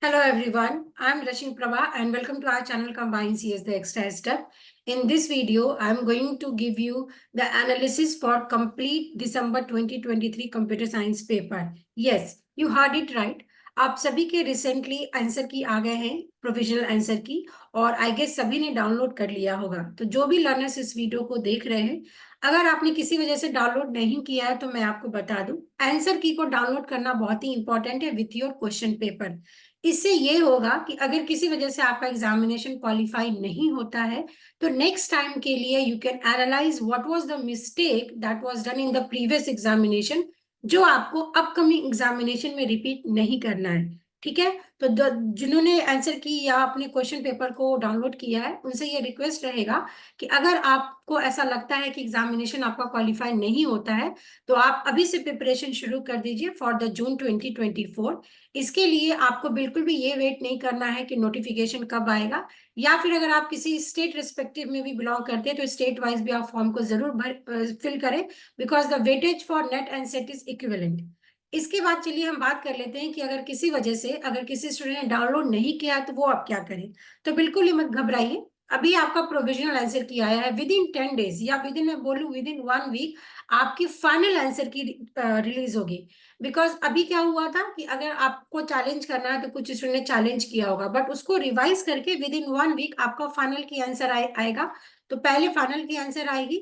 Hello everyone, I'm Rashmi Prabha and welcome to our channel Combine CS the Extra Step. In this video, I'm going to give you the analysis for complete December 2023 computer science paper. Yes, you heard it right. आप सभी के recently answer की आ गए हैं provisional answer की और I guess सभी ने डाउनलोड कर लिया होगा। तो जो भी लर्नर्स इस वीडियो को देख रहे हैं, अगर आपने किसी वजह से डाउनलोड नहीं किया है तो मैं आपको बता दूं, आंसर की को डाउनलोड करना बहुत ही इंपॉर्टेंट है विथ योर क्वेश्चन पेपर। इससे ये होगा कि अगर किसी वजह से आपका एग्जामिनेशन क्वालिफाई नहीं होता है तो नेक्स्ट टाइम के लिए you can analyse what was the mistake that was done in the previous examination, जो आपको अपकमिंग एग्जामिनेशन में रिपीट नहीं करना है। ठीक है, तो जिन्होंने आंसर की या अपने क्वेश्चन पेपर को डाउनलोड किया है उनसे ये रिक्वेस्ट रहेगा कि अगर आपको ऐसा लगता है कि एग्जामिनेशन आपका क्वालिफाई नहीं होता है तो आप अभी से प्रिपरेशन शुरू कर दीजिए फॉर द जून 2024। इसके लिए आपको बिल्कुल भी ये वेट नहीं करना है कि नोटिफिकेशन कब आएगा, या फिर अगर आप किसी स्टेट रिस्पेक्टिव में भी बिलोंग करते हैं तो स्टेट वाइज भी आप फॉर्म को जरूर फिल करें, because the weightage for net and set is equivalent. इसके बाद चलिए हम बात कर लेते हैं कि अगर किसी वजह से अगर किसी स्टूडेंट ने डाउनलोड नहीं किया तो वो आप क्या करें। तो बिल्कुल ही मत घबराइए, अभी आपका प्रोविजनल आंसर की आया है। विद इन 10 डेज या विद इन मैं बोलूं विद इन 1 वीक आपकी फाइनल आंसर की रिलीज होगी। बिकॉज अभी क्या हुआ था कि अगर आपको चैलेंज करना है तो कुछ स्टूडेंट ने चैलेंज किया होगा, बट उसको रिवाइज करके विद इन 1 वीक आपका फाइनल की आंसर आएगा। तो पहले फाइनल की आंसर आएगी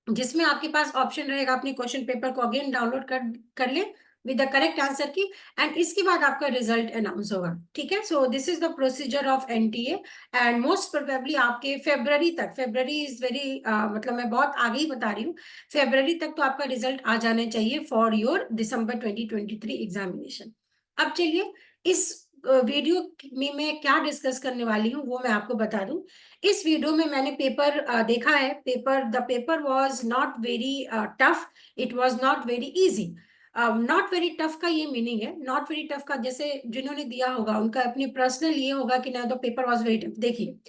जिसमें आपके पास ऑप्शन रहेगा अपने क्वेश्चन पेपर को अगेन डाउनलोड कर ले विद द करेक्ट आंसर की, एंड इसके बाद आपका रिजल्ट अनाउंस होगा। ठीक है, सो this is the procedure of NTA and most probably आपके फेब्रवरी तक, फेब्रवरी इज वेरी मतलब मैं बहुत आगे ही बता रही हूँ, फेब्रवरी तक तो आपका रिजल्ट आ जाने चाहिए फॉर योर दिसंबर 2023 एग्जामिनेशन। अब चलिए इस वीडियो में मैं क्या डिस्कस करने वाली हूँ वो मैं आपको बता दूं। इस वीडियो में मैंने पेपर देखा है। The paper was not very tough, it was not very easy. Not very tough का ये मीनिंग है, नॉट वेरी टफ का जैसे जिन्होंने दिया होगा उनका अपनी पर्सनल ये होगा कि ना the paper was very tough. देखिए,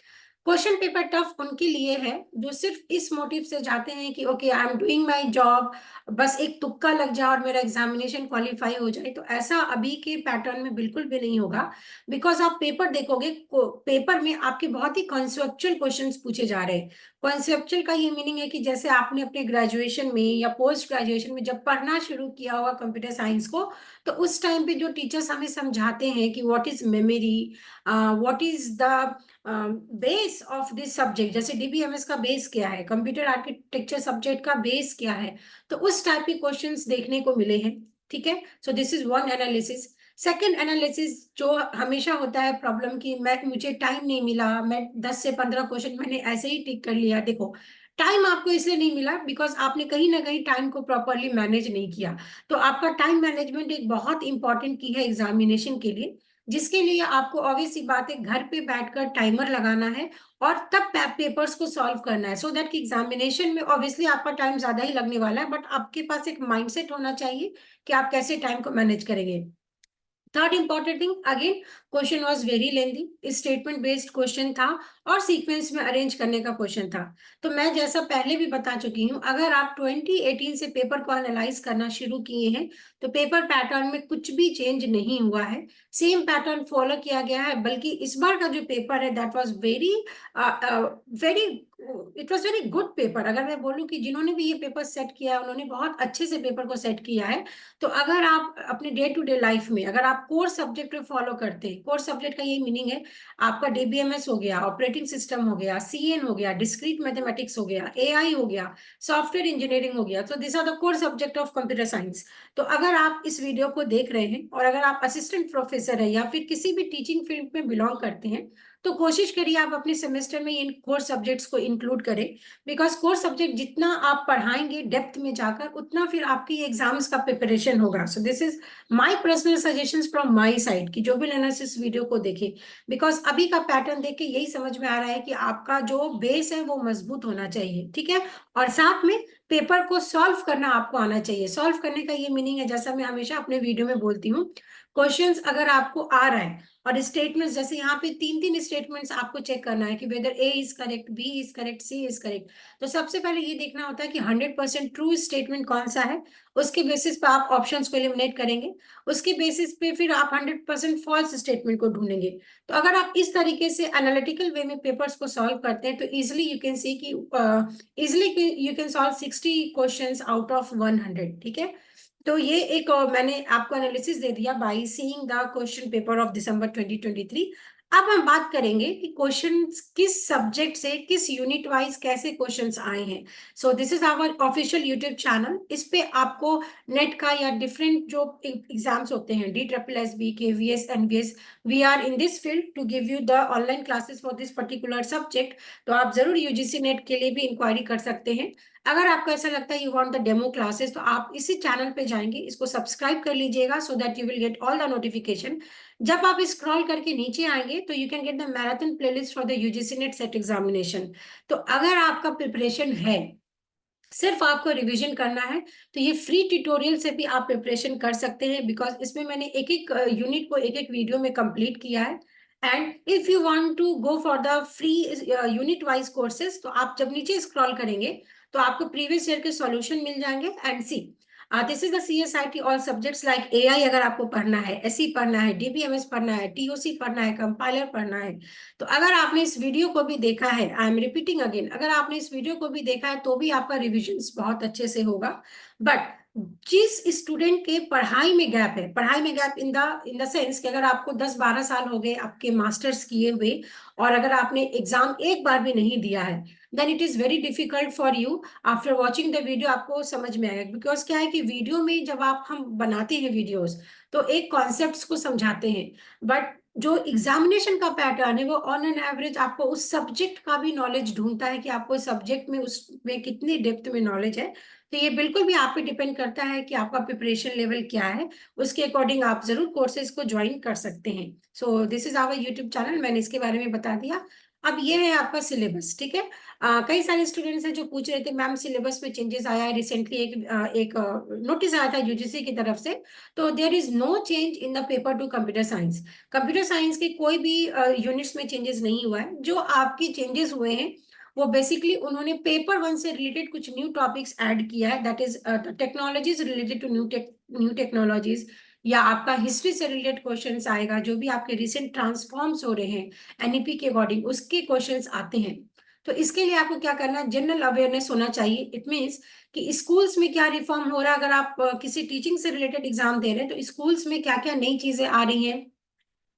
क्वेश्चन पेपर टफ उनके लिए है जो सिर्फ इस मोटिव से जाते हैं कि okay I am doing my job, बस एक तुक्का लग जाए और मेरा एग्जामिनेशन क्वालिफाई हो जाए। तो ऐसा अभी के पैटर्न में बिल्कुल भी नहीं होगा। बिकॉज आप पेपर देखोगे, पेपर में आपके बहुत ही कॉन्सेप्चुअल क्वेश्चंस पूछे जा रहे हैं। कॉन्सेप्चुअल का ये मीनिंग है कि जैसे आपने अपने ग्रेजुएशन में या पोस्ट ग्रेजुएशन में जब पढ़ना शुरू किया होगा कंप्यूटर साइंस को, तो उस टाइम पे जो टीचर्स हमें समझाते हैं कि what is memory, what is the base of this subject, जैसे डीबीएमएस का बेस क्या है, कंप्यूटर आर्किटेक्चर सब्जेक्ट का बेस क्या है, तो उस टाइप के क्वेश्चंस देखने को मिले हैं। ठीक है, सो this is one analysis. Second analysis जो हमेशा होता है प्रॉब्लम की, मुझे टाइम नहीं मिला, मैं 10 से 15 क्वेश्चन मैंने ऐसे ही टिक कर लिया। देखो, टाइम आपको इसलिए नहीं मिला बिकॉज आपने कहीं ना कहीं टाइम को प्रॉपरली मैनेज नहीं किया। तो आपका टाइम मैनेजमेंट एक बहुत इंपॉर्टेंट की है एग्जामिनेशन के लिए, जिसके लिए आपको ऑब्वियस सी बात है घर पे बैठकर टाइमर लगाना है और तब पेपर्स को सॉल्व करना है, सो दैट कि एग्जामिनेशन में ऑब्वियसली आपका टाइम ज्यादा ही लगने वाला है, बट आपके पास एक माइंडसेट होना चाहिए कि आप कैसे टाइम को मैनेज करेंगे। Third important thing, again question was very lengthy, statement based question था और सीक्वेंस में अरेंज करने का क्वेश्चन था। तो मैं जैसा पहले भी बता चुकी हूँ, अगर आप 2018 से पेपर को एनालाइज करना शुरू किए हैं तो पेपर पैटर्न में कुछ भी चेंज नहीं हुआ है, सेम पैटर्न फॉलो किया गया है। बल्कि इस बार का जो पेपर है that was very very it was very good paper. अगर मैं बोलूं कि जिन्होंने भी ये पेपर सेट किया है उन्होंने बहुत अच्छे से पेपर को सेट किया है। तो अगर आप अपने डे टू डे लाइफ में अगर आप कोर सब्जेक्ट में फॉलो करते हैं, कोर सब्जेक्ट का ये मीनिंग है आपका डीबीएमएस हो गया, ऑपरेटिंग सिस्टम हो गया, सीएन हो गया, डिस्क्रीट मैथमेटिक्स हो गया, एआई हो गया, सॉफ्टवेयर इंजीनियरिंग हो गया, तो this are the core subject of computer science. तो अगर आप इस वीडियो को देख रहे हैं और अगर आप असिस्टेंट प्रोफेसर है या फिर किसी भी टीचिंग फील्ड में बिलोंग करते हैं तो कोशिश करिए आप अपने सेमेस्टर में इन कोर सब्जेक्ट्स को इंक्लूड करें। बिकॉज कोर सब्जेक्ट जितना आप पढ़ाएंगे डेप्थ में जाकर उतना फिर आपकी एग्जाम्स का प्रिपरेशन होगा। सो this is my personal suggestions from my side कि जो भी लर्नर्स इस वीडियो को देखे, बिकॉज अभी का पैटर्न देख के यही समझ में आ रहा है कि आपका जो बेस है वो मजबूत होना चाहिए। ठीक है, और साथ में पेपर को सॉल्व करना आपको आना चाहिए। सॉल्व करने का ये मीनिंग है, जैसा मैं हमेशा अपने वीडियो में बोलती हूँ, क्वेश्चंस अगर आपको आ रहा है और स्टेटमेंट्स जैसे यहाँ पे तीन तीन स्टेटमेंट्स आपको चेक करना है कि whether A is correct, B is correct, C is correct. तो सबसे पहले ये देखना होता है कि 100% ट्रू स्टेटमेंट कौन सा है उसके बेसिस पे आप ऑप्शंस को एलिमिनेट करेंगे, उसके बेसिस पे फिर आप 100% फॉल्स स्टेटमेंट को ढूंढेंगे। तो अगर आप इस तरीके से एनालिटिकल वे में पेपर्स को सॉल्व करते हैं तो इजिली यू कैन सी कि easily you can solve 60 questions out of 100। ठीक है, तो ये एक मैंने आपको एनालिसिस दे दिया by seeing the question paper of December 2023। अब हम बात करेंगे कि क्वेश्चंस किस सब्जेक्ट से किस यूनिट वाइज कैसे क्वेश्चंस आए हैं। So this is our official YouTube channel. इस पे आपको नेट का या डिफरेंट जो एग्जाम्स होते हैं DSSB KVS NVS, we are in this field to give you the online classes for this particular subject. तो आप जरूर UGC नेट के लिए भी इंक्वायरी कर सकते हैं। अगर आपको ऐसा लगता है you want the demo classes तो आप इसी चैनल पे जाएंगे, इसको सब्सक्राइब कर लीजिएगा so that you will get all the notification. जब आप स्क्रॉल करके नीचे आएंगे तो you can get the marathon playlist for the UGC net set examination. तो अगर आपका प्रिपरेशन है, सिर्फ आपको रिवीजन करना है, तो ये फ्री ट्यूटोरियल से भी आप प्रिपरेशन कर सकते हैं, बिकॉज इसमें मैंने एक एक यूनिट को एक एक वीडियो में कंप्लीट किया है। And if you want to go for the free unit wise courses, तो आप जब नीचे स्क्रॉल करेंगे तो आपको प्रीवियस ईयर के सॉल्यूशन मिल जाएंगे। And see this is the CSIT all subjects like AI अगर आपको पढ़ना है, SE पढ़ना है, DBMS पढ़ना है, TOC पढ़ना है, कंपाइलर पढ़ना है। तो अगर आपने इस वीडियो को भी देखा है, आई एम रिपीटिंग अगेन, अगर आपने इस वीडियो को भी देखा है तो भी आपका रिविजन बहुत अच्छे से होगा। बट जिस स्टूडेंट के पढ़ाई में गैप है, पढ़ाई में गैप इन द सेंस कि अगर आपको 10-12 साल हो गए आपके मास्टर्स किए हुए और अगर आपने एग्जाम एक बार भी नहीं दिया है, then it is very difficult for you. After watching the video आपको समझ में आएगा, बिकॉज क्या है कि वीडियो में जब हम बनाते हैं वीडियोस तो एक कॉन्सेप्ट्स को समझाते हैं, बट जो एग्जामिनेशन का पैटर्न है वो ऑन एन एवरेज आपको उस सब्जेक्ट का भी नॉलेज ढूंढता है कि आपको सब्जेक्ट में उसमें कितनी डेप्थ में नॉलेज है। तो ये बिल्कुल भी आप पे डिपेंड करता है कि आपका प्रिपरेशन लेवल क्या है, उसके अकॉर्डिंग आप जरूर कोर्सेज को ज्वाइन कर सकते हैं। So this is our YouTube channel, मैंने इसके बारे में बता दिया। अब ये है आपका सिलेबस। ठीक है, कई सारे स्टूडेंट्स हैं जो पूछ रहे थे मैम सिलेबस में चेंजेस आया है रिसेंटली, एक नोटिस आया था UGC की तरफ से। तो there is no change in the paper to computer science. Computer science के कोई भी यूनिट्स में चेंजेस नहीं हुआ है। जो आपके चेंजेस हुए हैं वो बेसिकली उन्होंने पेपर 1 से रिलेटेड कुछ न्यू टॉपिक्स ऐड किया है, that is technologies related to new technologies, या आपका हिस्ट्री से रिलेटेड क्वेश्चंस आएगा, जो भी आपके रिसेंट ट्रांसफॉर्म्स हो रहे हैं NEP के अकॉर्डिंग उसके क्वेश्चंस आते हैं। तो इसके लिए आपको क्या करना है, जनरल अवेयरनेस होना चाहिए। इट मीन्स कि स्कूल्स में क्या रिफॉर्म हो रहा है, अगर आप किसी टीचिंग से रिलेटेड एग्जाम दे रहे हैं तो स्कूल्स में क्या क्या नई चीजें आ रही हैं,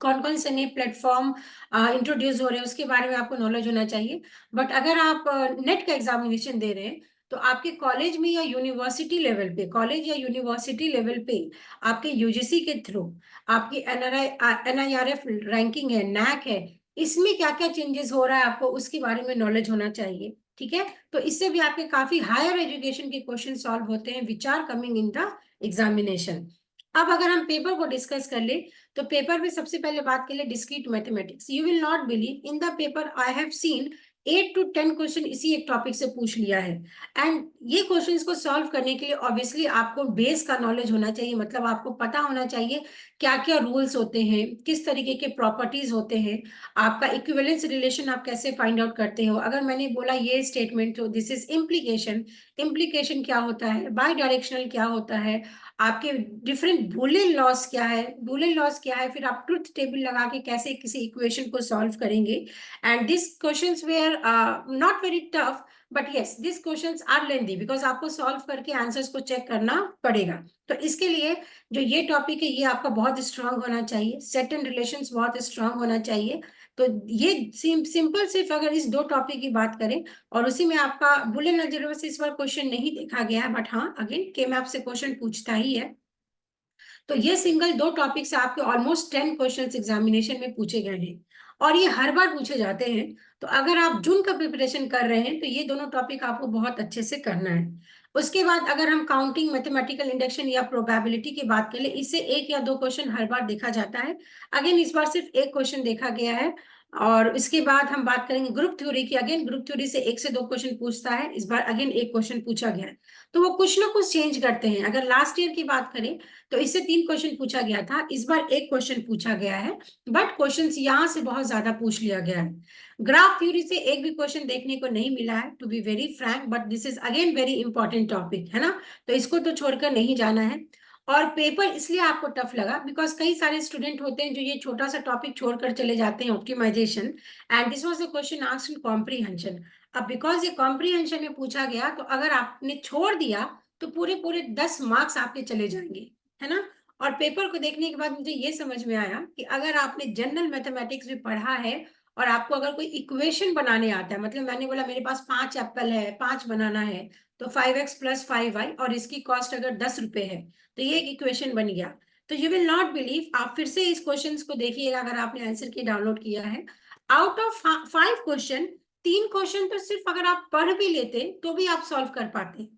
कौन कौन से नए प्लेटफॉर्म इंट्रोड्यूस हो रहे हैं, उसके बारे में आपको नॉलेज होना चाहिए। बट अगर आप नेट का एग्जामिनेशन दे रहे हैं तो आपके कॉलेज में या यूनिवर्सिटी लेवल पे, कॉलेज या यूनिवर्सिटी लेवल पे आपके UGC के थ्रू आपकी NIRF रैंकिंग है, NAC है, इसमें क्या क्या चेंजेस हो रहा है आपको उसके बारे में नॉलेज होना चाहिए। ठीक है, तो इससे भी आपके काफी हायर एजुकेशन के क्वेश्चन सॉल्व होते हैं which are coming in the examination. अब अगर हम पेपर को डिस्कस कर ले तो पेपर में सबसे पहले बात के लिए discrete mathematics, you will not believe in the paper I have seen 8 to 10 question इसी एक टॉपिक से पूछ लिया है। एंड ये क्वेश्चंस को सॉल्व करने के लिए ऑब्वियसली आपको बेस का नॉलेज होना चाहिए, मतलब आपको पता होना चाहिए क्या क्या रूल्स होते हैं, किस तरीके के प्रॉपर्टीज होते हैं, आपका इक्विवेलेंस रिलेशन आप कैसे फाइंड आउट करते हो। अगर मैंने बोला ये स्टेटमेंट तो दिस इज इम्प्लीकेशन, इम्प्लीकेशन क्या होता है, बाई डायरेक्शनल क्या होता है, आपके डिफरेंट बूलियन लॉस क्या है, बूलियन लॉस क्या है, फिर आप ट्रुथ टेबल लगा के कैसे किसी इक्वेशन को सॉल्व करेंगे। And this questions were not very tough, but yes this questions are lengthy, because आपको सॉल्व करके आंसर्स को चेक करना पड़ेगा। तो इसके लिए जो ये टॉपिक है ये आपका बहुत स्ट्रांग होना चाहिए, सेट एंड रिलेशंस बहुत स्ट्रांग होना चाहिए। तो ये सिंपल सिर्फ अगर इस दो टॉपिक की बात करें और उसी में आपका बुलियन अलजेब्रा से इस बार क्वेश्चन नहीं देखा गया है, बट हाँ अगेन के मैप से क्वेश्चन पूछता ही है। तो ये सिंगल दो टॉपिक से आपके ऑलमोस्ट 10 क्वेश्चन एग्जामिनेशन में पूछे गए हैं और ये हर बार पूछे जाते हैं। तो अगर आप जून का प्रिपरेशन कर रहे हैं तो ये दोनों टॉपिक आपको बहुत अच्छे से करना है। उसके बाद अगर हम काउंटिंग, मैथमेटिकल इंडक्शन या प्रोबेबिलिटी की बात करें, इससे एक या दो क्वेश्चन हर बार देखा जाता है। अगेन इस बार सिर्फ एक क्वेश्चन देखा गया है और इसके बाद हम बात करेंगे ग्रुप थ्योरी की। अगेन ग्रुप थ्योरी से 1 से 2 क्वेश्चन पूछता है, इस बार अगेन एक क्वेश्चन पूछा गया है, तो वो कुछ ना कुछ चेंज करते हैं। अगर लास्ट ईयर की बात करें तो इससे 3 क्वेश्चन पूछा गया था, इस बार एक क्वेश्चन पूछा गया है, बट क्वेश्चन यहाँ से बहुत ज्यादा पूछ लिया गया है। ग्राफ थ्योरी से एक भी क्वेश्चन देखने को नहीं मिला है, to be very frank, but this is again very important topic है ना, तो इसको तो छोड़कर नहीं जाना है। और पेपर इसलिए आपको टफ लगा बिकॉज कई सारे स्टूडेंट होते हैं जो ये छोटा सा टॉपिक छोड़कर चले जाते हैं, optimisation, and this was the question asked in comprehension. अब बिकॉज ये कॉम्प्रीहेंशन में पूछा गया, तो अगर आपने छोड़ दिया तो पूरे पूरे 10 मार्क्स आपके चले जाएंगे, है ना। और पेपर को देखने के बाद मुझे ये समझ में आया कि अगर आपने जनरल मैथमेटिक्स भी पढ़ा है और आपको अगर कोई इक्वेशन बनाने आता है, मतलब मैंने बोला मेरे पास 5 एप्पल है, 5 बनाना है, तो 5x + 5y और इसकी कॉस्ट अगर 10 रुपए है, तो ये एक इक्वेशन बन गया। तो यू विल नॉट बिलीव, आप फिर से इस क्वेश्चन को देखिएगा अगर आपने आंसर की डाउनलोड किया है। आउट ऑफ 5 क्वेश्चन, 3 क्वेश्चन तो सिर्फ अगर आप पढ़ भी लेते तो भी आप सॉल्व कर पाते।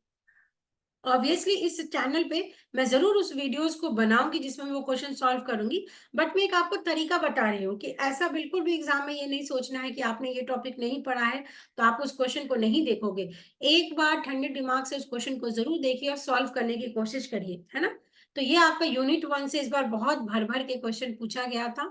ऑब्वियसली इस चैनल पे मैं जरूर उस वीडियोस को बनाऊंगी जिसमें मैं वो क्वेश्चन सॉल्व करूंगी, बट मैं एक आपको तरीका बता रही हूँ कि ऐसा बिल्कुल भी एग्जाम में ये नहीं सोचना है कि आपने ये टॉपिक नहीं पढ़ा है तो आप उस क्वेश्चन को नहीं देखोगे। एक बार ठंडे दिमाग से उस क्वेश्चन को जरूर देखिए और सॉल्व करने की कोशिश करिए, है ना। तो ये आपका यूनिट 1 से इस बार बहुत भर भर के क्वेश्चन पूछा गया था,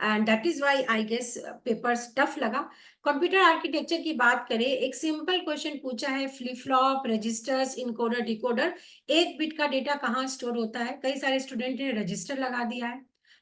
and that is why I guess paper tough लगा। कंप्यूटर आर्किटेक्चर की बात करें, एक सिंपल क्वेश्चन पूछा है, flip flop, registers, encoder, decoder, 1 bit का डेटा कहाँ स्टोर होता है। कई सारे स्टूडेंट ने रजिस्टर लगा दिया है,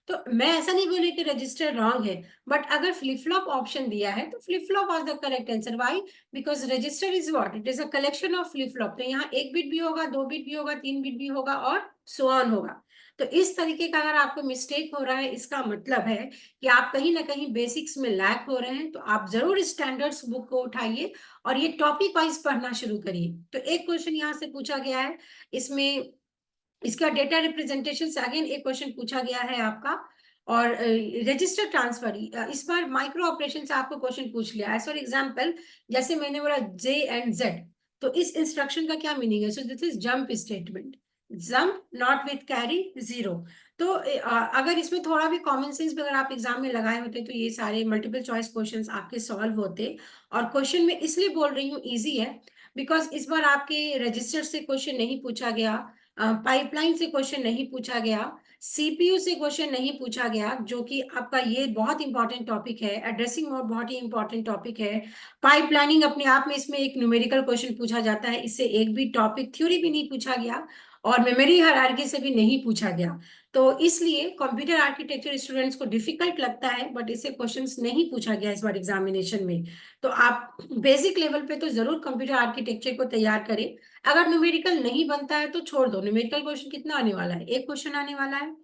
तो मैं ऐसा नहीं बोले कि रजिस्टर रॉन्ग है, बट अगर फ्लिप फ्लॉप ऑप्शन दिया है तो flip flop was the correct answer. Why? Because register is what, it is a collection of flip flop, तो यहाँ 1 बिट भी होगा, 2 बिट भी होगा, 3 बिट भी होगा और सो ऑन होगा। तो इस तरीके का अगर आपको मिस्टेक हो रहा है, इसका मतलब है कि आप कहीं ना कहीं बेसिक्स में लैक हो रहे हैं, तो आप जरूर स्टैंडर्ड्स बुक को उठाइए और ये टॉपिक वाइज पढ़ना शुरू करिए। तो एक क्वेश्चन यहाँ से पूछा गया है, इसमें इसका डेटा रिप्रेजेंटेशन से अगेन एक क्वेश्चन पूछा गया है आपका। और रजिस्टर ट्रांसफर, इस बार माइक्रो ऑपरेशन से आपको क्वेश्चन पूछ लिया एज फॉर एग्जांपल, जैसे मैंने बोला J एंड Z, तो इस इंस्ट्रक्शन का क्या मीनिंग है? सो this is jump statement, jump not with carry 0। तो अगर इसमें थोड़ा भी कॉमन सेंस भी अगर आप एग्जाम में लगाए होते तो ये सारे मल्टीपल चॉइस क्वेश्चंस आपके सॉल्व होते। और क्वेश्चन में इसलिए बोल रही हूँ इजी है बिकॉज इस बार आपके रजिस्टर से क्वेश्चन नहीं पूछा गया, पाइपलाइन से क्वेश्चन नहीं पूछा गया, सीपीयू से क्वेश्चन नहीं पूछा गया, जो कि आपका ये बहुत इंपॉर्टेंट टॉपिक है, एड्रेसिंग मोड बहुत ही इंपॉर्टेंट टॉपिक है, पाइपलाइनिंग अपने आप में इसमें एक न्यूमेरिकल क्वेश्चन पूछा जाता है, इससे एक भी टॉपिक थ्योरी भी नहीं पूछा गया और मेमोरी हायरार्की से भी नहीं पूछा गया। तो इसलिए कंप्यूटर आर्किटेक्चर स्टूडेंट्स को डिफिकल्ट लगता है, बट इससे क्वेश्चंस नहीं पूछा गया इस बार एग्जामिनेशन में। तो आप बेसिक लेवल पे तो जरूर कंप्यूटर आर्किटेक्चर को तैयार करें। अगर न्यूमेरिकल नहीं बनता है तो छोड़ दो, न्यूमेरिकल क्वेश्चन कितना आने वाला है, एक क्वेश्चन आने वाला है।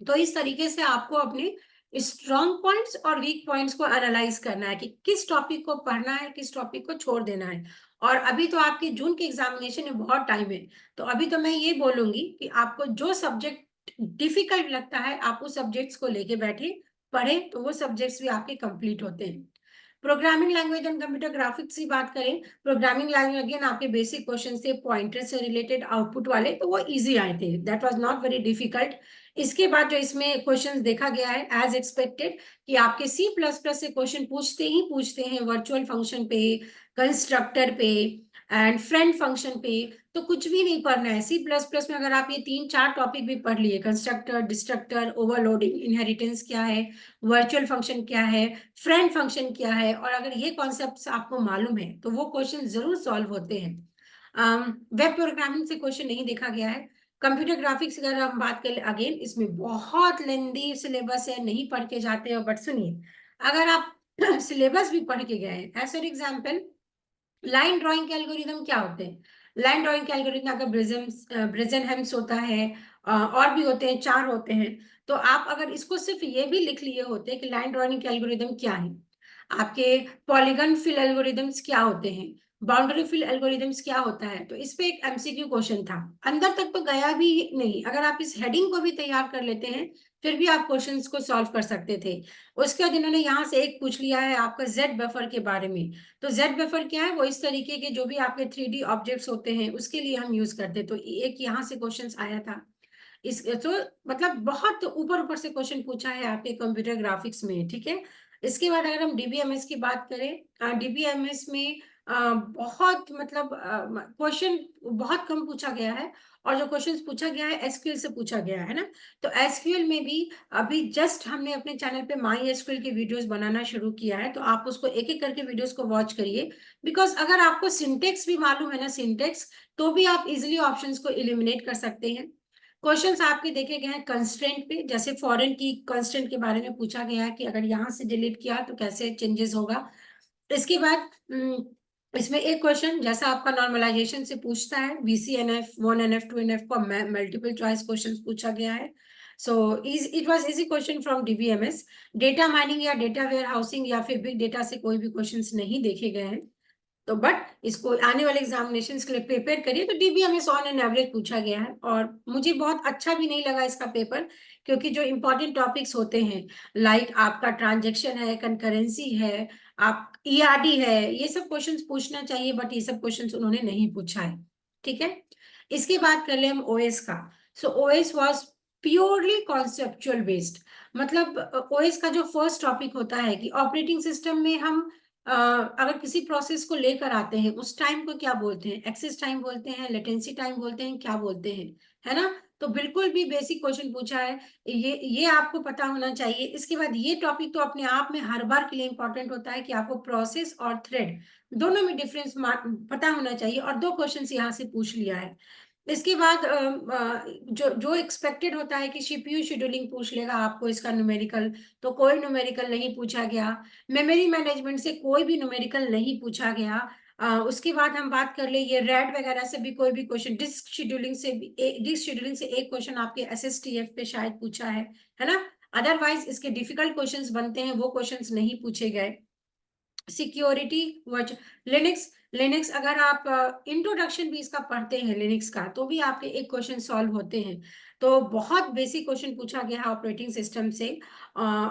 तो इस तरीके से आपको अपने स्ट्रॉन्ग पॉइंट्स और वीक पॉइंट्स को एनालाइज करना है कि किस टॉपिक को पढ़ना है, किस टॉपिक को छोड़ देना है। और अभी तो आपके जून के एग्जामिनेशन में बहुत टाइम है, तो अभी तो मैं ये बोलूंगी कि आपको जो सब्जेक्ट डिफिकल्ट लगता है आप उस सब्जेक्ट्स को लेके बैठे, पढ़े, तो वो सब्जेक्ट्स भी आपके कंप्लीट होते हैं। Programming language and computer graphics की बात करें, प्रोग्रामिंग लैंग्वेज अगेन आपके बेसिक क्वेश्चन से पॉइंटर से रिलेटेड आउटपुट वाले, तो वो इजी आए थे, that was not very difficult. इसके बाद जो इसमें क्वेश्चंस देखा गया है एज एक्सपेक्टेड कि आपके C++ से क्वेश्चन पूछते हैं वर्चुअल फंक्शन पे, कंस्ट्रक्टर पे एंड फ्रेंड फंक्शन पे। तो कुछ भी नहीं पढ़ना है C++ में, अगर आप ये 3 4 टॉपिक भी पढ़ लिए, कंस्ट्रक्टर, डिस्ट्रक्टर, ओवरलोडिंग, इनहेरिटेंस क्या है, वर्चुअल फंक्शन क्या है, फ्रेंड फंक्शन क्या है, और अगर ये कॉन्सेप्ट्स आपको मालूम है तो वो क्वेश्चन जरूर सॉल्व होते हैं। वेब प्रोग्रामिंग से क्वेश्चन नहीं देखा गया है। कंप्यूटर ग्राफिक्स अगर हम बात करें, अगेन इसमें बहुत लेंदी सिलेबस है, नहीं पढ़ के जाते हो, बट सुनिए, अगर आप सिलेबस भी पढ़ के गए हैं, as for example line drawing के एल्गोरिदम क्या होते हैं, लाइन ड्राइंग के एल्गोरिदम का ब्रेजनहेम्स होता है, और भी होते हैं, 4 होते हैं। तो आप अगर इसको सिर्फ ये भी लिख लिए होते कि लाइन ड्राइंग के एल्गोरिदम क्या है, आपके पॉलीगन फिल एल्गोरिदम्स क्या होते हैं, बाउंड्री फिल एल्गोरिदम्स क्या होता है, तो इस पे एक एमसीक्यू क्वेश्चन था, अंदर तक तो गया भी नहीं। अगर आप इस हेडिंग को भी तैयार कर लेते हैं फिर भी आप क्वेश्चंस को सॉल्व कर सकते थे। उसके बाद इन्होंने यहाँ से एक पूछ लिया है आपका जेड बफर के बारे में। तो जेड बफर क्या है? वो इस तरीके के जो भी आपके 3D ऑब्जेक्ट्स होते हैं उसके लिए हम यूज करते हैं। तो एक यहाँ से क्वेश्चन आया था इस, तो मतलब बहुत ऊपर ऊपर से क्वेश्चन पूछा है आपके कंप्यूटर ग्राफिक्स में, ठीक है। इसके बाद अगर हम डीबीएमएस की बात करें, डीबीएमएस में बहुत मतलब क्वेश्चन बहुत कम पूछा गया है, और जो क्वेश्चंस पूछा गया है एसक्यूएल से पूछा गया है ना। तो एसक्यूएल में भी अभी जस्ट हमने अपने चैनल पे माई एसक्यूएल की वीडियोस बनाना शुरू किया है, तो आप उसको एक एक करके वीडियोस को वॉच करिए। बिकॉज अगर आपको सिंटेक्स भी मालूम है ना, सिंटेक्स, तो भी आप इजिली ऑप्शंस को इलिमिनेट कर सकते हैं। क्वेश्चंस आपके देखे गए हैं कंस्ट्रेंट पे, जैसे फॉरेन की कंस्ट्रेंट के बारे में पूछा गया है कि अगर यहाँ से डिलीट किया तो कैसे चेंजेस होगा। इसके बाद इसमें एक क्वेश्चन जैसा आपका नॉर्मलाइजेशन से पूछता है, बीसीएनएफ 1NF 2NF को मल्टीपल चॉइस क्वेश्चन पूछा गया है। So it was easy question from DBMS. Data mining या डेटा वेयर हाउसिंग या फिर बिग डेटा से कोई भी क्वेश्चंस नहीं देखे गए हैं। तो बट इसको आने वाले एग्जामिनेशन के लिए प्रिपेयर करिए। तो डीबीएमएस ऑन एन एवरेज पूछा गया है, और मुझे बहुत अच्छा भी नहीं लगा इसका पेपर, क्योंकि जो इंपॉर्टेंट टॉपिक्स होते हैं, लाइक आपका ट्रांजेक्शन है, कंकरेंसी है, आप ईआरडी है, ये सब क्वेश्चंस पूछना चाहिए, बट ये सब क्वेश्चंस उन्होंने नहीं पूछा है। ठीक है, इसके बाद कर ले हम ओएस का। So OS was purely conceptual based. मतलब ओएस का जो फर्स्ट टॉपिक होता है कि ऑपरेटिंग सिस्टम में हम अगर किसी प्रोसेस को लेकर आते हैं, उस टाइम को क्या बोलते हैं, एक्सेस टाइम बोलते हैं, लेटेंसी टाइम बोलते हैं, क्या बोलते हैं, है ना। तो बिल्कुल भी बेसिक क्वेश्चन पूछा है, ये आपको पता होना चाहिए। इसके बाद ये टॉपिक तो अपने आप में हर बार के लिए इंपॉर्टेंट होता है कि आपको प्रोसेस और थ्रेड दोनों में डिफरेंस पता होना चाहिए, और दो क्वेश्चन यहाँ से पूछ लिया है। इसके बाद जो जो एक्सपेक्टेड होता है कि सीपीयू शेड्यूलिंग पूछ लेगा आपको इसका न्यूमेरिकल, तो कोई न्यूमेरिकल नहीं पूछा गया। मेमोरी मैनेजमेंट से कोई भी न्यूमेरिकल नहीं पूछा गया। उसके बाद हम बात कर ले ये रैड वगैरह से भी कोई भी क्वेश्चन, डिस्क शेड्यूलिंग से एक क्वेश्चन आपके एसएसटीएफ पे शायद पूछा है ना। अदरवाइज इसके डिफिकल्ट क्वेश्चंस बनते हैं, वो क्वेश्चंस नहीं पूछे गए। सिक्योरिटी वर्च लिनक्स, लिनक्स अगर आप इंट्रोडक्शन भी इसका पढ़ते हैं लिनक्स का, तो भी आपके एक क्वेश्चन सॉल्व होते हैं। तो बहुत बेसिक क्वेश्चन पूछा गया है ऑपरेटिंग सिस्टम से।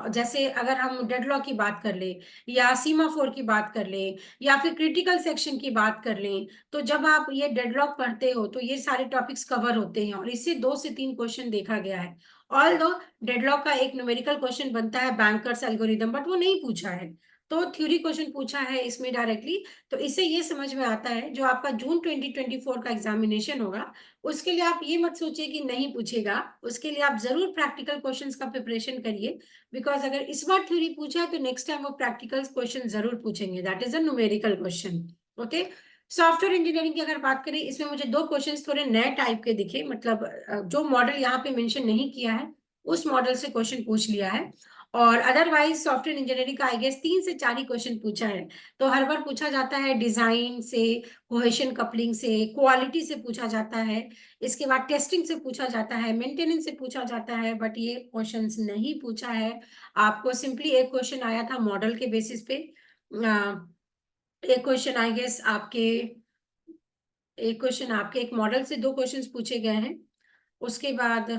जैसे अगर हम डेडलॉक की बात कर ले, या सीमाफोर की बात कर ले, या फिर क्रिटिकल सेक्शन की बात कर लें, तो जब आप ये डेडलॉक पढ़ते हो तो ये सारे टॉपिक्स कवर होते हैं, और इससे 2 से 3 क्वेश्चन देखा गया है। ऑल दो डेडलॉक का एक न्यूमेरिकल क्वेश्चन बनता है बैंकर्स एल्गोरिदम, बट वो नहीं पूछा है। तो थ्योरी क्वेश्चन पूछा है इसमें डायरेक्टली। तो इससे ये समझ में आता है जो आपका जून 2024 का एग्जामिनेशन होगा, उसके लिए आप ये मत सोचिए कि नहीं पूछेगा, उसके लिए आप जरूर प्रैक्टिकल क्वेश्चंस का प्रिपरेशन करिए। बिकॉज अगर इस बार थ्योरी पूछा है तो नेक्स्ट टाइम वो प्रैक्टिकल क्वेश्चन जरूर पूछेंगे, that is a numerical question. Okay, software engineering की अगर बात करें, इसमें मुझे 2 क्वेश्चंस थोड़े नए टाइप के दिखे, मतलब जो मॉडल यहाँ पे मेंशन नहीं किया है उस मॉडल से क्वेश्चन पूछ लिया है। और अदरवाइज सॉफ्टवेयर इंजीनियरिंग का आई गेस 3 से 4 ही क्वेश्चन पूछा है। तो हर बार पूछा जाता है डिजाइन से, कोहेशन कपलिंग से, क्वालिटी से पूछा जाता है, इसके बाद टेस्टिंग से पूछा जाता है, मेंटेनेंस से पूछा जाता है, बट ये क्वेश्चंस नहीं पूछा है। आपको सिंपली एक क्वेश्चन आया था मॉडल के बेसिस पे। एक क्वेश्चन आई गेस आपके एक क्वेश्चन आपके एक मॉडल से 2 क्वेश्चंस पूछे गए हैं। उसके बाद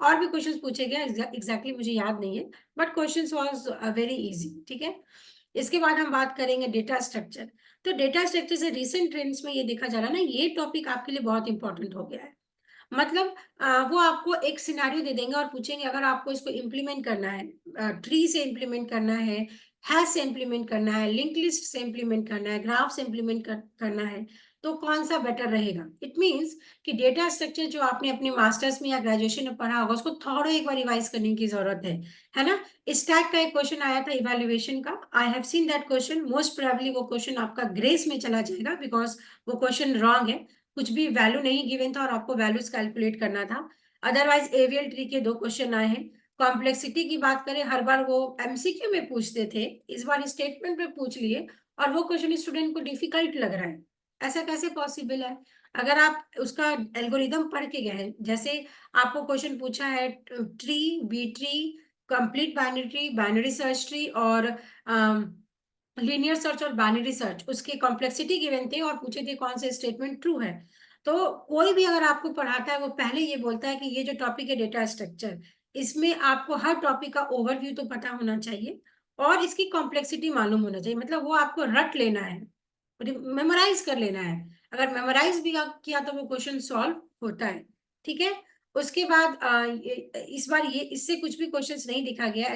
और भी क्वेश्चंस पूछे गए, एग्जैक्टली मुझे याद नहीं है, but questions was very easy. ठीक है, इसके बाद हम बात करेंगे डेटा स्ट्रक्चर। तो डेटा स्ट्रक्चर से रिसेंट ट्रेंड्स में ये देखा जा रहा है ना, ये टॉपिक आपके लिए बहुत इंपॉर्टेंट हो गया है। मतलब वो आपको एक सिनेरियो दे देंगे और पूछेंगे अगर आपको इसको इम्प्लीमेंट करना है, ट्री से इम्प्लीमेंट करना है, हैश से इम्प्लीमेंट करना है, लिंक लिस्ट से इम्प्लीमेंट करना है, ग्राफ से इम्प्लीमेंट करना है, तो कौन सा बेटर रहेगा। इट मीन्स कि डेटा स्ट्रक्चर जो आपने अपने मास्टर्स में या ग्रेजुएशन में पढ़ा होगा, उसको थोड़ा एक बार रिवाइज करने की जरूरत है ना। इस टाइप का एक क्वेश्चन आया था इवेल्युएशन का, I have seen that question. Most probably वो क्वेश्चन आपका ग्रेस में चला जाएगा, बिकॉज वो क्वेश्चन रॉन्ग है, कुछ भी वैल्यू नहीं गिवन था और आपको वैल्यूज कैलकुलेट करना था। अदरवाइज एवीएल ट्री के 2 क्वेश्चन आए हैं। कॉम्प्लेक्सिटी की बात करें, हर बार वो एमसीक्यू में पूछते थे, इस बार स्टेटमेंट में पूछ लिए, और वो क्वेश्चन स्टूडेंट को डिफिकल्ट लग रहा है। ऐसा कैसे पॉसिबल है। अगर आप उसका एल्गोरिदम पढ़ के गए, जैसे आपको क्वेश्चन पूछा है tree, B tree, complete binary tree, binary search tree, और लीनियर सर्च और बाइनरी सर्च, उसके कॉम्प्लेक्सिटी गिवन थे और पूछे थे कौन से स्टेटमेंट ट्रू है। तो कोई भी अगर आपको पढ़ाता है वो पहले ये बोलता है कि ये जो टॉपिक है डेटा स्ट्रक्चर, इसमें आपको हर टॉपिक का ओवरव्यू तो पता होना चाहिए, और इसकी कॉम्प्लेक्सिटी मालूम होना चाहिए। मतलब वो आपको रट लेना है, मेमोराइज कर लेना है। अगर मेमोराइज भी किया तो वो क्वेश्चन सॉल्व होता है। ठीक है, उसके बाद इस बार ये इससे कुछ भी क्वेश्चंस नहीं दिखा गया।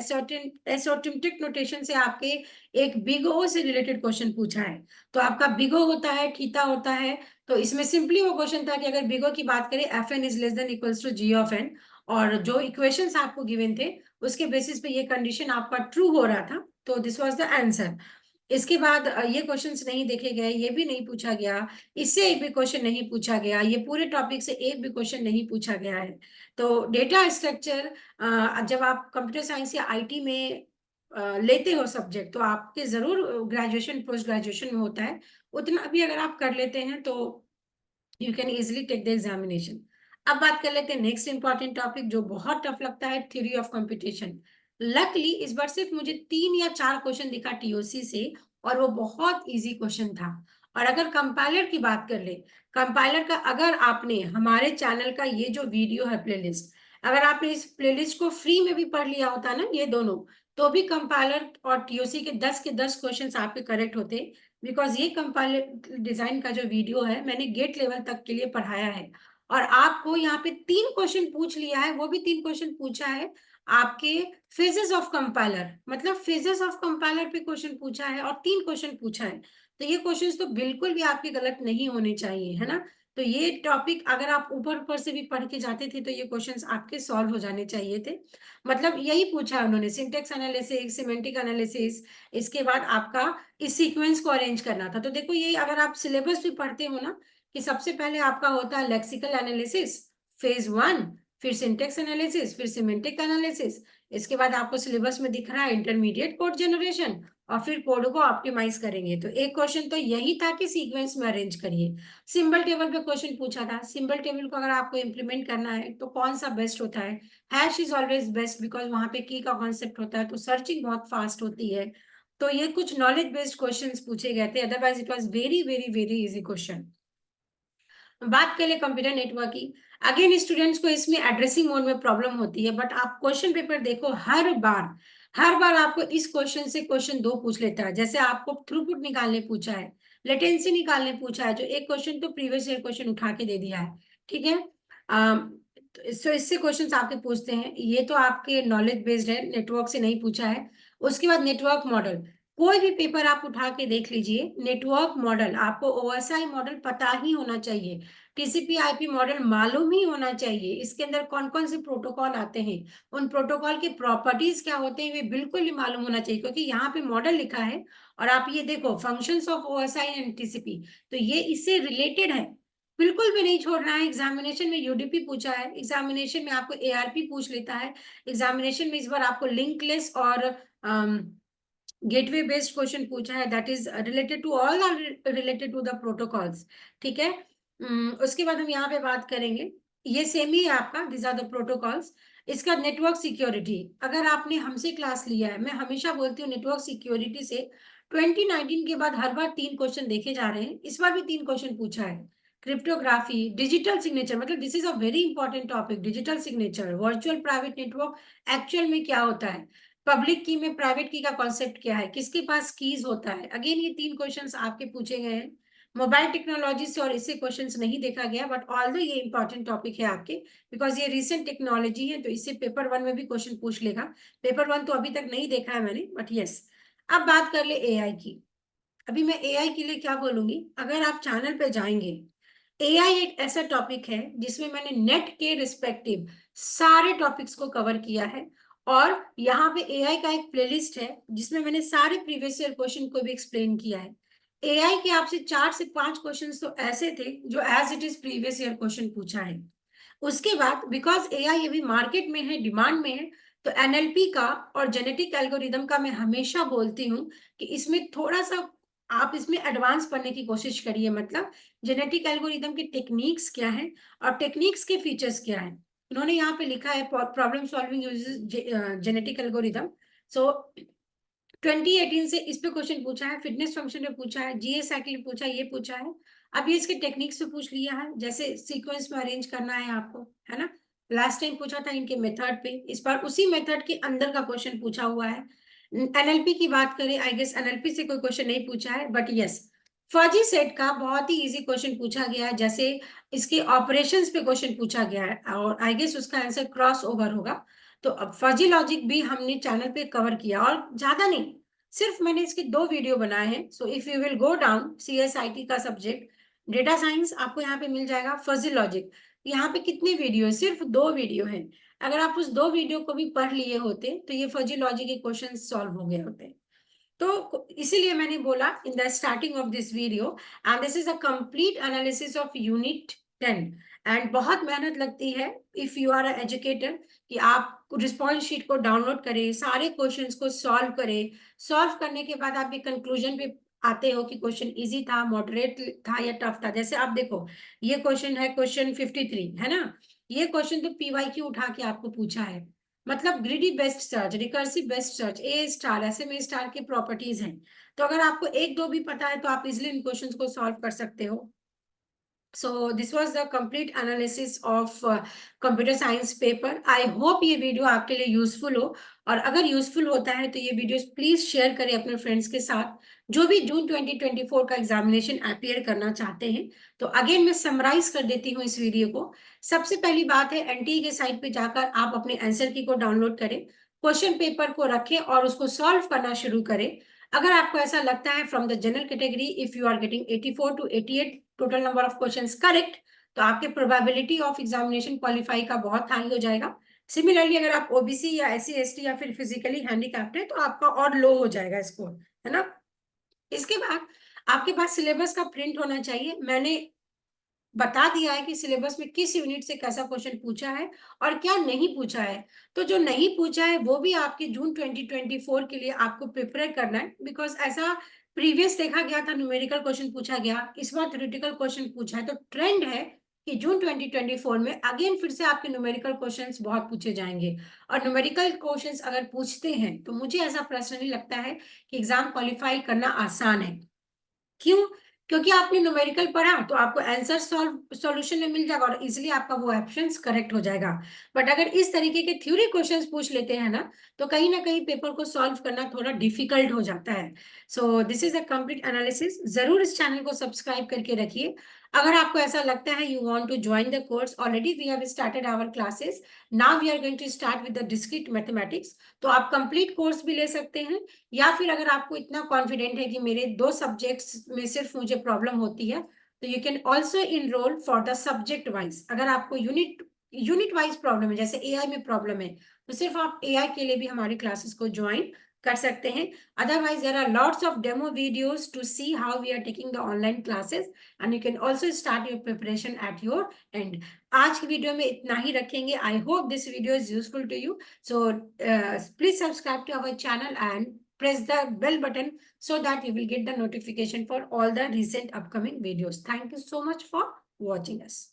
एसोटिम्टिक नोटेशन से आपके एक बिग ओ से रिलेटेड क्वेश्चन पूछा है। तो आपका बिग ओ होता है, थीटा होता है। तो इसमें सिंपली वो क्वेश्चन था कि अगर बिग ओ की बात करें, f n is less than equals to g of n, और जो इक्वेशंस आपको गिवन थे उसके बेसिस पे ये कंडीशन आपका ट्रू हो रहा था, तो दिस वाज द आंसर। इसके बाद ये क्वेश्चंस नहीं देखे गए, ये भी नहीं पूछा गया, इससे एक भी क्वेश्चन नहीं पूछा गया, ये पूरे टॉपिक से एक भी क्वेश्चन नहीं पूछा गया है। तो डेटा स्ट्रक्चर जब आप कंप्यूटर साइंस या आईटी में लेते हो सब्जेक्ट, तो आपके जरूर ग्रेजुएशन पोस्ट ग्रेजुएशन में होता है, उतना भी अगर आप कर लेते हैं तो you can easily take the examination. अब बात कर लेते हैं नेक्स्ट इंपॉर्टेंट टॉपिक जो बहुत टफ लगता है, थ्योरी ऑफ कंप्यूटेशन। लकली इस बार सिर्फ मुझे 3 या 4 क्वेश्चन दिखा टीओसी से, और वो बहुत इजी क्वेश्चन था। और अगर कंपाइलर की बात कर ले, कंपाइलर का अगर आपने हमारे चैनल का ये जो वीडियो है प्लेलिस्ट, अगर आपने इस प्लेलिस्ट को फ्री में भी पढ़ लिया होता ना ये दोनों, तो भी कंपाइलर और टीओसी के 10 क्वेश्चंस आपके करेक्ट होते। बिकॉज ये कंपाइलर डिजाइन का जो वीडियो है मैंने गेट लेवल तक के लिए पढ़ाया है। और आपको यहाँ पे 3 क्वेश्चन पूछ लिया है, वो भी 3 क्वेश्चन पूछा है आपके फेजेस ऑफ कंपाइलर, मतलब फेजेस ऑफ कंपाइलर पे क्वेश्चन पूछा है और 3 क्वेश्चन पूछा है। तो ये क्वेश्चंस तो बिल्कुल भी आपके गलत नहीं होने चाहिए, है ना। तो ये टॉपिक अगर आप ऊपर ऊपर से भी पढ़ के जाते थे तो ये क्वेश्चंस आपके सॉल्व हो जाने चाहिए थे। मतलब यही पूछा है उन्होंने, सिंटेक्स एनालिसिस, सिमेंटिक एनालिसिस, इसके बाद आपका इस सीक्वेंस को अरेंज करना था। तो देखो ये अगर आप सिलेबस भी पढ़ते हो ना, कि सबसे पहले आपका होता है लेक्सिकल एनालिसिस फेज 1, फिर सिंटेक्स एनालिसिस, फिर सिमेंटिक एनालिसिस, इसके बाद आपको सिलेबस में दिख रहा है इंटरमीडिएट कोड जनरेशन, और फिर कोड को ऑप्टिमाइज करेंगे। तो एक क्वेश्चन तो यही था कि सीक्वेंस में अरेंज करिए। सिंबल टेबल पे क्वेश्चन पूछा था, सिंबल टेबल को अगर आपको इंप्लीमेंट करना है तो कौन सा बेस्ट होता है। Hash is always best, because वहां पे की का कॉन्सेप्ट होता है, तो सर्चिंग बहुत फास्ट होती है। तो ये कुछ नॉलेज बेस्ड क्वेश्चंस पूछे गए थे, otherwise it was very very very easy question. बात करें कंप्यूटर नेटवर्क की, अगेन स्टूडेंट्स को इसमें एड्रेसिंग मोड में प्रॉब्लम होती है, बट आप क्वेश्चन पेपर देखो, हर बार आपको इस क्वेश्चन से क्वेश्चन 2 पूछ लेता है। जैसे आपको थ्रूपुट निकालने पूछा है, लेटेंसी निकालने पूछा है, जो एक क्वेश्चन तो प्रीवियस ईयर क्वेश्चन उठा के दे दिया है, ठीक है। तो इससे क्वेश्चंस आपके पूछते हैं, ये तो आपके नॉलेज बेस्ड है, नेटवर्क से नहीं पूछा है। उसके बाद नेटवर्क मॉडल, कोई भी पेपर आप उठा के देख लीजिए, नेटवर्क मॉडल आपको ओएसआई मॉडल पता ही होना चाहिए, टीसीपी आईपी मॉडल मालूम ही होना चाहिए, इसके अंदर कौन कौन से प्रोटोकॉल आते हैं, उन प्रोटोकॉल के प्रॉपर्टीज क्या होते हैं, वे बिल्कुल ही मालूम होना चाहिए, क्योंकि यहाँ पे मॉडल लिखा है। और आप ये देखो, functions of OSI and TCP, तो ये इससे रिलेटेड है, बिल्कुल भी नहीं छोड़ना है। एग्जामिनेशन में यूडीपी पूछा है, एग्जामिनेशन में आपको एआरपी पूछ लेता है, एग्जामिनेशन में इस बार आपको लिंकलेस और गेटवे बेस्ड क्वेश्चन पूछा है, that is related to all are related to the protocols, ठीक है। उसके बाद हम यहाँ पे बात करेंगे, ये सेम ही है आपका, दिस आर द प्रोटोकॉल्स। इसका नेटवर्क सिक्योरिटी, अगर आपने हमसे क्लास लिया है, मैं हमेशा बोलती हूँ नेटवर्क सिक्योरिटी से 2019 के बाद हर बार 3 क्वेश्चन देखे जा रहे हैं, इस बार भी 3 क्वेश्चन पूछा है। क्रिप्टोग्राफी, डिजिटल सिग्नेचर, मतलब this is a very important topic, digital signature, virtual private network actual में क्या होता है, पब्लिक की में प्राइवेट की का कॉन्सेप्ट क्या है, किसके पास कीज होता है। अगेन ये 3 क्वेश्चंस आपके पूछे गए हैं। मोबाइल टेक्नोलॉजी से और इससे क्वेश्चंस नहीं देखा गया, बट ऑल्दो ये इंपॉर्टेंट टॉपिक है आपके, बिकॉज ये रिसेंट टेक्नोलॉजी है, तो इससे पेपर 1 में भी क्वेश्चन पूछ लेगा। पेपर 1 तो अभी तक नहीं देखा है मैंने, बट यस। अब बात कर ले एआई की। अभी मैं एआई के लिए क्या बोलूंगी, अगर आप चैनल पे जाएंगे, एआई एक ऐसा टॉपिक है जिसमें मैंने नेट के रिस्पेक्टिव सारे टॉपिक्स को कवर किया है। और यहाँ पे एआई का एक प्लेलिस्ट है जिसमें मैंने सारे प्रीवियस ईयर क्वेश्चन को भी एक्सप्लेन किया है। एआई के आपसे 4 से 5 क्वेश्चंस तो ऐसे थे जो as it is previous year question पूछा है। उसके बाद बिकॉज एआई अभी मार्केट में है, डिमांड में है, तो एनएलपी का और जेनेटिक एल्गोरिदम का मैं हमेशा बोलती हूँ कि इसमें थोड़ा सा आप इसमें एडवांस पढ़ने की कोशिश करिए। मतलब जेनेटिक एल्गोरिदम के टेक्निक्स क्या है और टेक्निक्स के फीचर्स क्या है, उन्होंने यहाँ पे लिखा है problem solving uses genetic algorithm. So 2018 से इस पे क्वेश्चन पूछा है, फिटनेस फंक्शन पे पूछा है, जीए साइकिल पूछा है, ये पूछा है। अब ये इसके टेक्निक्स पे पूछ लिया है, जैसे सीक्वेंस में अरेंज करना है आपको, है ना। लास्ट टाइम पूछा था इनके मेथड पे, इस बार उसी मेथड के अंदर का क्वेश्चन पूछा हुआ है। एनएलपी की बात करें, आई गेस एनएलपी से कोई क्वेश्चन नहीं पूछा है, बट यस फर्जी सेट का बहुत ही इजी क्वेश्चन पूछा गया है, जैसे इसके ऑपरेशंस पे क्वेश्चन पूछा गया है और आई गेस उसका आंसर क्रॉस ओवर होगा। तो अब फर्जी लॉजिक भी हमने चैनल पे कवर किया और ज्यादा नहीं, सिर्फ मैंने इसके 2 वीडियो बनाए हैं। So if you will go down CSIT का सब्जेक्ट डेटा साइंस, आपको यहाँ पे मिल जाएगा फर्जी लॉजिक। यहाँ पे कितने वीडियो है? सिर्फ 2 वीडियो है। अगर आप उस 2 वीडियो को भी पढ़ लिए होते तो ये फर्जी लॉजिक के क्वेश्चन सॉल्व हो गए होते। तो इसीलिए मैंने बोला in the starting of this video, and this is a complete analysis of unit 10। And बहुत मेहनत लगती है if you are a educator कि आप रिस्पॉन्स शीट को डाउनलोड करें, सारे क्वेश्चंस को सॉल्व करें। सॉल्व करने के बाद आप ये कंक्लूजन पे आते हो कि क्वेश्चन इजी था, मॉडरेट था या टफ था। जैसे आप देखो, ये क्वेश्चन है क्वेश्चन 53, है ना? ये क्वेश्चन तो PYQ उठा के आपको पूछा है। मतलब greedy best search, recursive best search, A star, SMA star की प्रॉपर्टीज हैं। तो अगर आपको एक दो भी पता है तो आप इजिली इन क्वेश्चंस को सॉल्व कर सकते हो। So this was the complete analysis of computer science paper. I hope ये वीडियो आपके लिए यूजफुल हो, और अगर यूजफुल होता है तो ये वीडियोस प्लीज शेयर करें अपने फ्रेंड्स के साथ जो भी जून 2024 का एग्जामिनेशन अपीयर करना चाहते हैं। तो अगेन मैं समराइज कर देती हूँ इस वीडियो को। सबसे पहली बात है, NTA के साइट पे जाकर आप अपने आंसर की को डाउनलोड करें, क्वेश्चन पेपर को रखें और उसको सॉल्व करना शुरू करें। अगर आपको ऐसा लगता है from the general category if you are getting 84 to 88 total number of questions correct, तो आपके प्रोबेबिलिटी ऑफ एग्जामिनेशन क्वालिफाई का बहुत हाई हो जाएगा। सिमिलरली अगर आप OBC या SC ST या फिर फिजिकली हैंडीकैप्ड है तो आपका और लो हो जाएगा स्कोर, है ना? इसके बाद आपके पास सिलेबस का प्रिंट होना चाहिए। मैंने बता दिया है कि सिलेबस में किस यूनिट से कैसा क्वेश्चन पूछा है और क्या नहीं पूछा है। तो जो नहीं पूछा है वो भी आपके जून 2024 के लिए आपको प्रिपेयर करना है, बिकॉज ऐसा प्रीवियस देखा गया था, न्यूमेरिकल क्वेश्चन पूछा गया, इस बार थ्योरेटिकल क्वेश्चन पूछा है। तो ट्रेंड है कि जून 2024 में अगेन फिर से आपके न्यूमेरिकल क्वेश्चंस बहुत पूछे जाएंगे। और न्यूमेरिकल क्वेश्चंस अगर पूछते हैं तो मुझे ऐसा पर्सनली लगता है कि एग्जाम क्वालिफाई करना आसान है। क्यों? क्योंकि आपने न्यूमेरिकल पढ़ा तो आपको आंसर सॉल्यूशन में मिल जाएगा और इजिली आपका वो ऑप्शंस करेक्ट हो जाएगा। बट अगर इस तरीके के थ्योरी क्वेश्चंस पूछ लेते हैं ना कहीं पेपर को सॉल्व करना थोड़ा डिफिकल्ट हो जाता है। सो this is a complete analysis. जरूर इस चैनल को सब्सक्राइब करके रखिए। अगर आपको ऐसा लगता है you want to join the course, already we have started our classes, now we are going to start with the discrete mathematics. तो आप कंप्लीट कोर्स भी ले सकते हैं, या फिर अगर आपको इतना कॉन्फिडेंट है कि मेरे 2 सब्जेक्ट्स में सिर्फ मुझे प्रॉब्लम होती है, तो you can also enroll for the subject wise. अगर आपको यूनिट यूनिट वाइज प्रॉब्लम है, जैसे AI में प्रॉब्लम है, तो सिर्फ आप AI के लिए भी हमारी क्लासेस को ज्वाइन कर सकते हैं। Otherwise there are lots of demo videos to see how we are taking the online classes, and you can also start your preparation at your end. आज की वीडियो में इतना ही रखेंगे। I hope this video is useful to you. So please subscribe to our channel and press the bell button so that you will get the notification for all the recent upcoming videos. Thank you so much for watching us.